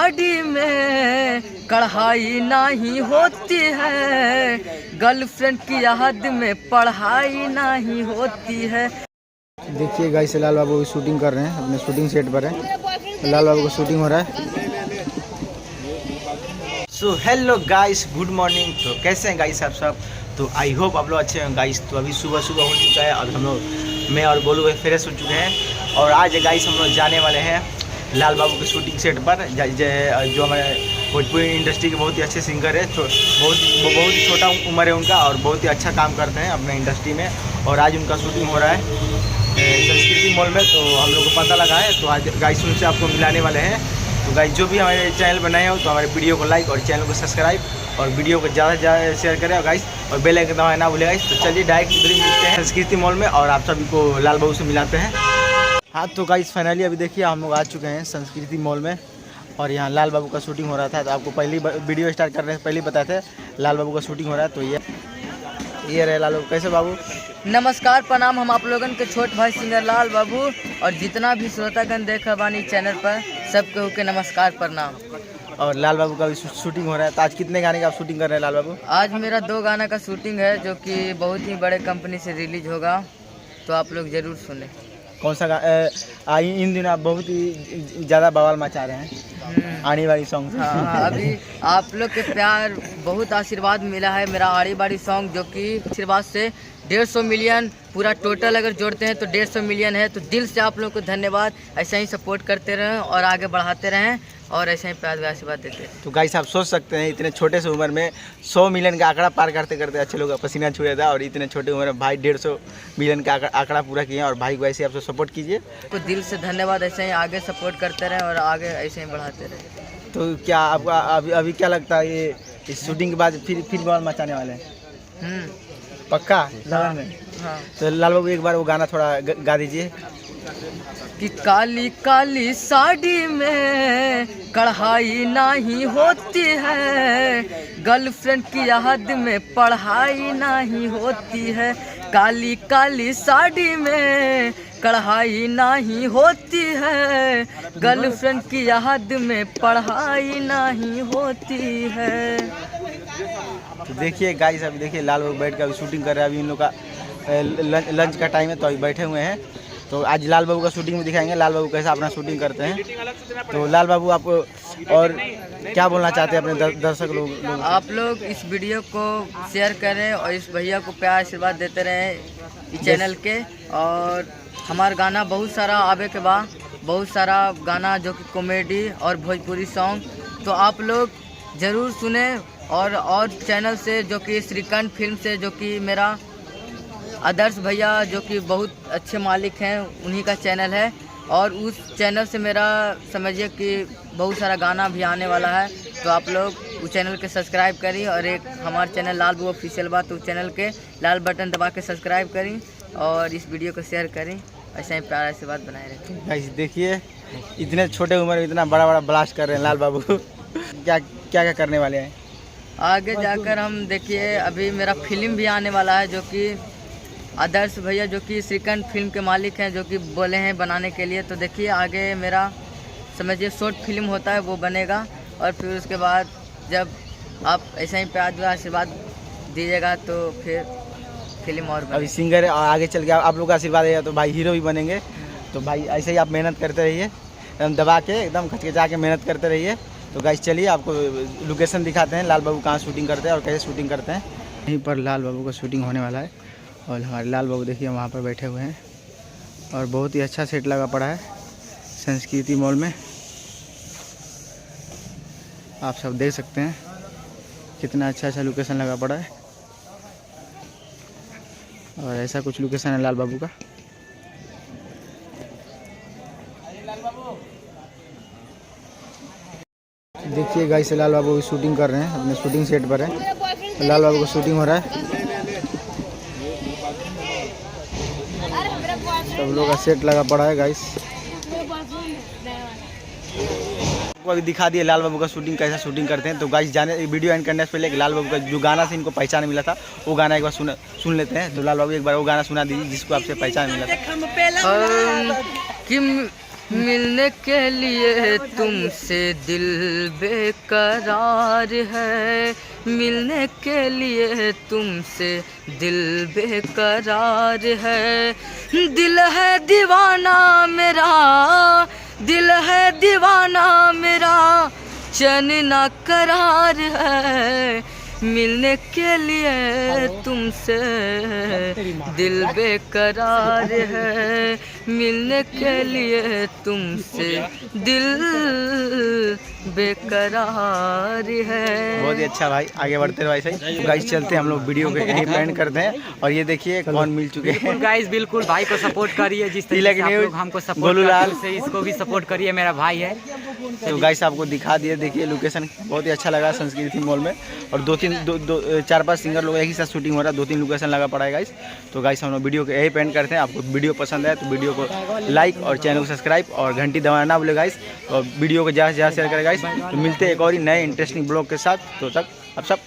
साड़ी में कढ़ाई नहीं होती है, गर्लफ्रेंड की याद में पढ़ाई नहीं होती है। देखिए गाइस, लाल बाबू शूटिंग कर रहे हैं, अपने शूटिंग सेट पर है। लाल बाबू का शूटिंग हो रहा है। So hello guys, good morning. तो कैसे हैं गाइस आप सब? तो आई होप आप लोग अच्छे हैं गाइस। तो अभी सुबह सुबह हो चुका है और हम लोग मैं और गोलू भाई फ्रेश हो चुके हैं। और आज गाइस हम लोग जाने वाले हैं लाल बाबू के शूटिंग सेट पर, जो हमारे भोजपुरी इंडस्ट्री के बहुत ही अच्छे सिंगर है। बहुत ही छोटा उम्र है उनका और बहुत ही अच्छा काम करते हैं अपने इंडस्ट्री में। और आज उनका शूटिंग हो रहा है संस्कृति मॉल में। तो हम लोग को पता लगा है, तो आज गाइस उनसे आपको मिलाने वाले हैं। तो गाइस जो भी हमारे चैनल पर नए हो तो हमारे वीडियो को लाइक और चैनल को सब्सक्राइब और वीडियो को ज़्यादा से ज़्यादा शेयर करें और गाइस और बेल आइकन दबाना ना भूलें गाइस। तो चलिए डायरेक्ट इधर ही मिलते हैं संस्कृति मॉल में और आप सभी को लाल बाबू से मिलाते हैं। हाँ तो गाइस फाइनली अभी देखिए हम लोग आ चुके हैं संस्कृति मॉल में और यहाँ लाल बाबू का शूटिंग हो रहा था। तो आपको पहली वीडियो स्टार्ट करने से पहले बताए थे लाल बाबू का शूटिंग हो रहा है। तो ये रहे लाल बाबू। कैसे बाबू? नमस्कार प्रणाम, हम आप लोगन के छोट भाई सिंगर लाल बाबू और जितना भी श्रोतागण देख बानी चैनल पर सबको के नमस्कार प्रणाम। और लाल बाबू का भी शूटिंग हो रहा है। तो आज कितने गाने का आप शूटिंग कर रहे हैं लाल बाबू? आज मेरा 2 गाना का शूटिंग है जो कि बहुत ही बड़े कंपनी से रिलीज होगा, तो आप लोग जरूर सुने। कौन सा इन दिनों आप बहुत ही ज़्यादा बवाल मचा रहे हैं आड़ी बाड़ी सॉन्ग। हाँ, अभी आप लोग के प्यार बहुत आशीर्वाद मिला है मेरा आड़ी बाड़ी सॉन्ग, जो कि आशीर्वाद से 150 मिलियन पूरा टोटल अगर जोड़ते हैं तो 150 मिलियन है। तो दिल से आप लोग को धन्यवाद। ऐसा ही सपोर्ट करते रहें और आगे बढ़ाते रहें और ऐसा ही प्यार व आशीर्वाद देते हैं। तो गाइस आप सोच सकते हैं इतने छोटे से उम्र में 100 मिलियन का आंकड़ा पार करते करते अच्छे लोग का पसीना छूट था और इतने छोटे उम्र में भाई 150 मिलियन का आंकड़ा पूरा किए और भाई को ऐसे आप सपोर्ट कीजिए। तो दिल से धन्यवाद। ऐसे ही आगे सपोर्ट करते रहें और आगे ऐसे ही बढ़ाते रहें। तो क्या आपका अभी क्या लगता है ये इस शूटिंग के बाद फिर बवाल मचाने वाले हैं? पक्का लगन में? हाँ। तो लाल बाबू एक बार वो गाना थोड़ा गा दीजिए कि काली काली साड़ी में कढ़ाई नहीं होती है, गर्लफ्रेंड की याद में पढ़ाई नहीं होती है। काली काली साड़ी में कढ़ाई नहीं होती है, गर्लफ्रेंड की याद में पढ़ाई नहीं होती है। तो देखिए गाइस अभी देखिए लाल बाबू बैठ कर अभी शूटिंग कर रहे हैं। अभी इन लोग का लंच का टाइम है तो अभी बैठे हुए हैं। तो आज लाल बाबू का शूटिंग में दिखाएंगे लाल बाबू कैसा अपना शूटिंग करते हैं। तो लाल बाबू आप और क्या बोलना चाहते हैं अपने दर्शक लोग? आप लोग इस वीडियो को शेयर करें और इस भैया को प्यार आशीर्वाद देते रहें इस चैनल के। और हमारा गाना बहुत सारा आवे के बाद बहुत सारा गाना जो कि कॉमेडी और भोजपुरी सॉन्ग, तो आप लोग ज़रूर सुने। और चैनल से जो कि श्रीकंठ फिल्म से जो कि मेरा आदर्श भैया जो कि बहुत अच्छे मालिक हैं, उन्हीं का चैनल है। और उस चैनल से मेरा समझिए कि बहुत सारा गाना भी आने वाला है। तो आप लोग उस चैनल के सब्सक्राइब करी और एक हमारा चैनल लाल बाबू ऑफिशियल बात, तो उस चैनल के लाल बटन दबा के सब्सक्राइब करी और इस वीडियो को शेयर करी। ऐसा ही प्यार से बात बनाए रखें। गाइस देखिए इतने छोटे उम्र में इतना बड़ा बड़ा ब्लास्ट कर रहे हैं लाल बाबू। क्या करने वाले हैं आगे जाकर? हम देखिए अभी मेरा फिल्म भी आने वाला है जो कि आदर्श भैया जो कि श्रीकंठ फिल्म के मालिक हैं, जो कि बोले हैं बनाने के लिए। तो देखिए आगे मेरा समझिए शॉर्ट फिल्म होता है वो बनेगा और फिर उसके बाद जब आप ऐसा ही प्यार व आशीर्वाद दीजिएगा तो फिर फिल्म और अभी सिंगर है और आगे चल के आप लोग का आशीर्वाद है तो भाई हीरो भी बनेंगे। तो भाई ऐसे ही आप मेहनत करते रहिए, एकदम दबा के एकदम खचखचा के मेहनत करते रहिए। तो गाइस चलिए आपको लोकेशन दिखाते हैं लाल बाबू कहाँ शूटिंग करते हैं और कैसे शूटिंग करते हैं। यहीं पर लाल बाबू का शूटिंग होने वाला है और हमारे लाल बाबू देखिए वहाँ पर बैठे हुए हैं और बहुत ही अच्छा सेट लगा पड़ा है संस्कृति मॉल में। आप सब देख सकते हैं कितना अच्छा लोकेशन लगा पड़ा है और ऐसा कुछ लोकेशन है लाल बाबू का। देखिए गाइस लाल बाबू शूटिंग कर रहे हैं, अपने शूटिंग सेट पर है। लाल बाबू का शूटिंग हो रहा है। सब लोग का सेट लगा पड़ा है गाइस। आपको अभी दिखा दिए लाल बाबू का शूटिंग कैसा शूटिंग करते हैं। तो गाइस जाने वीडियो एंड करने से पहले लाल बाबू का जो गाना से इनको पहचान मिला था वो गाना एक बार सुन लेते हैं। तो लाल बाबू एक बार वो गाना सुना दीजिए जिसको आपसे पहचान मिला था। मिलने के लिए तुमसे दिल बेकरार है, मिलने के लिए तुमसे दिल बेकरार है। दिल है दीवाना मेरा, दिल है दीवाना मेरा, चैन ना करार है। मिलने के लिए तुमसे दिल बेकरार है, मिलने के लिए तुमसे दिल बेकरार है। बहुत ही अच्छा भाई, आगे बढ़ते रहो ऐसे ही। गाइस चलते हैं हम लोग, वीडियो को यहीं पेंड करते हैं। और ये देखिए कौन मिल चुके हैं गाइस। बिल्कुल भाई को सपोर्ट करिए, जिस तरीके से आप लोग हमको सपोर्ट गोलूलाल करते हैं, इसको भी सपोर्ट करिए, मेरा भाई है। तो गाइस आपको दिखा दिए, देखिए लोकेशन बहुत ही अच्छा लगा संस्कृति मॉल में। और 4-5 सिंगर लोग एक ही साथ शूटिंग हो रहा है, 2-3 लोकेशन लगा पड़ा है गाइस। तो गाइस हम लोग वीडियो को यही पेंड करते हैं। आपको वीडियो पसंद आए तो वीडियो को लाइक और चैनल को सब्सक्राइब और घंटी दबाना ना भूले गाइस। और वीडियो को ज़्यादा से ज़्यादा शेयर करें गाइस। तो मिलते हैं एक और ही नए इंटरेस्टिंग ब्लॉग के साथ। तो तक आप सब